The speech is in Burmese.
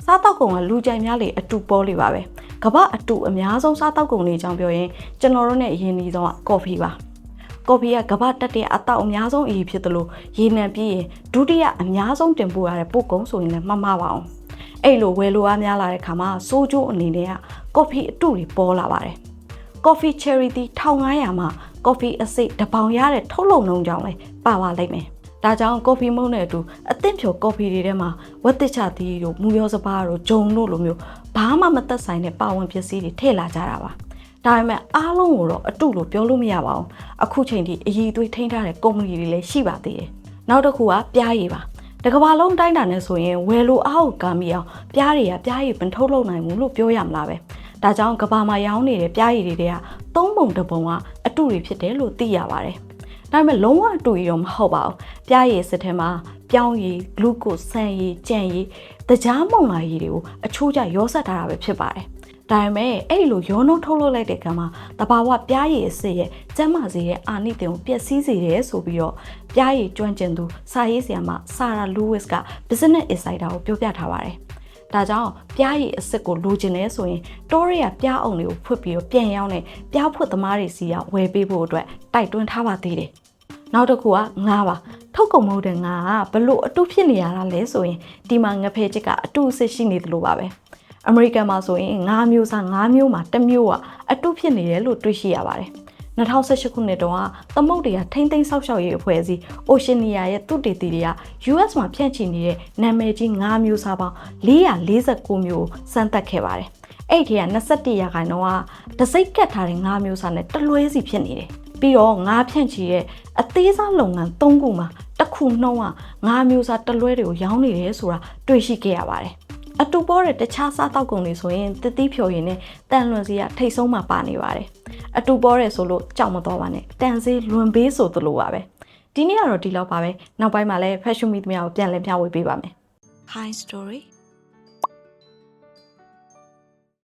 စားတောက်ကုန်ကလူကြိုက်များလေအတူပေါ်လေပါပဲကမ္ဘာအတူအများဆုံးစားတောက်ကုန်တွေအကြောင်းပြောရင်ကျွန်တော်တို့နဲ့အရင်ဒီဆုံးကကော်ဖီပါကော်ဖီကကမ္ဘာတက်တဲ့အတောက်အများဆုံးအရေးဖြစ်တယ်လို့ရေနံပြီးရင်ဒုတိယအများဆုံးတင်ပို့ရတဲ့ပို့ကုန်ဆိုရင်လည်းမှတ်ပါအောင်အဲ့လိုဝယ်လိုအားများလာတဲ့ခါမှာစိုးကျိုးအနေနဲ့ကကော်ဖီအတူတွေပေါ်လာပါတယ်ကော်ဖီ cherry တီ1500မှာကော်ဖီအစိတ်တစ်ပေါင်ရတဲ့ထုတ်လုပ်နှုန်းကြောင့်လည်းပါပါလိမ့်မယ်ဒါကြောင့်ကော်ဖီမုန့်နဲ့အတူအသင့်ဖြိုကော်ဖီတွေထဲမှာဝက်တစ်ချသီးတို့မူရောစပါးတို့ဂျုံတို့လိုမျိုးဘာမှမသက်ဆိုင်တဲ့ပါဝင်ပစ္စည်းတွေထည့်လာကြတာပါဒါပေမဲ့အားလုံးကိုတော့အတူလို့ပြောလို့မရပါဘူးအခုချိန်ထိအည်သွေးထိန်းထားတဲ့ကုမ္ပဏီတွေလည်းရှိပါသေးတယ်နောက်တစ်ခုကပြားရည်ပါတကဘာလုံးတိုင်းတာနဲ့ဆိုရင်ဝယ်လိုအားကိုကမ်းပြီးအောင်ပြားရည်ပင်ထုတ်လုပ်နိုင်ဘူးလို့ပြောရမလားပဲဒါကြောင့်ကဘာမှာရောင်းနေတဲ့ပြားရည်တွေကသုံးပုံတစ်ပုံကအတူတွေဖြစ်တယ်လို့သိရပါတယ်ဒါပေမဲ့လုံးဝအတူရတော့မဟုတ်ပါဘူးပြားရည်စစ်ထဲမှာပြောင်းရည်ဂလူကိုဆန်ရည်ကြံရည်တကြားမုံလာရည်တွေကိုအချိုးကျရောစက်ထားတာပဲဖြစ်ပါတယ်ဒါပေမဲ့အဲ့လိုရောနှုတ်ထုတ်လုပ်လိုက်တဲ့ကံမှာတဘာဝပြားရည်အစစ်ရဲ့ကျန်းမာစေတဲ့အာနိသင်ကိုပျက်စီးစေတယ်ဆိုပြီးတော့ပြားရည်ကျွမ်းကျင်သူစာရေးဆရာမဆာရာလူးဝစ်က Business Insider ကိုပြောပြထားပါတယ်ဒါကြောင့်ပြားရည်အစစ်ကိုလိုချင်နေဆိုရင်တောရီယာပြားအောင်တွေကိုဖွတ်ပြီးတော့ပြန်ရောက်နေပြားဖွတ်သမားတွေစီကဝယ်ပေးဖို့အတွက်တိုက်တွန်းထားပါသေးတယ်နောက်တစ်ခုကငါးပါထုတ်ကုန်မဟုတ်တဲ့ငါးကဘလို့အတုဖြစ်နေရတာလဲဆိုရင်ဒီမှာငဖဲချစ်ကအတုအစစ်ရှိနေသလိုပါပဲအမေရိကန်မှာဆိုရင်ငါးမျိုးစားငါးမျိုးမှာတစ်မျိုးကအတုဖြစ်နေတယ်လို့တွေ့ရှိရပါတယ်2018ခုနှစ်တုန်းကသမုတ်တရားထိမ့်သိမ်းဆောက်ရှောက်ရေးအဖွဲ့အစည်း Oceania ရဲ့သုတေသီတွေက US မှာဖြန့်ချီနေတဲ့နာမည်ကြီး၅မျိုးစားပေါင်း449မျိုးစမ်းသပ်ခဲ့ပါတယ်။အဲ့ဒီက21ရာခိုင်နှုန်းကတစိ့ကတ်ထားတဲ့၅မျိုးစားနဲ့တလွဲစီဖြစ်နေတယ်။ပြီးတော့ငါးဖြန့်ချီရဲ့အသေးစားလုပ်ငန်း၃ခုမှာတစ်ခုနှုန်းက၅မျိုးစားတလွဲတွေကိုရောင်းနေတယ်ဆိုတာတွေ့ရှိခဲ့ရပါတယ်။အတူပေါ်တဲ့တခြားစားတောက်ကုန်တွေဆိုရင်တတိဖြိုရည်နဲ့တန်လွန်စီကထိတ်ဆုံးမှာပါနေပါတယ်အတူပေါ်တဲ့ဆိုလို့ကြောက်မတော့ပါနဲ့တန်စေးလွန်ဘေးဆိုသလိုပါပဲဒီနေ့ကတော့ဒီလောက်ပါပဲနောက်ပိုင်းမှာလည်း fashion media ကိုပြန်လည်မျှဝေပေးပါမယ် Hi Story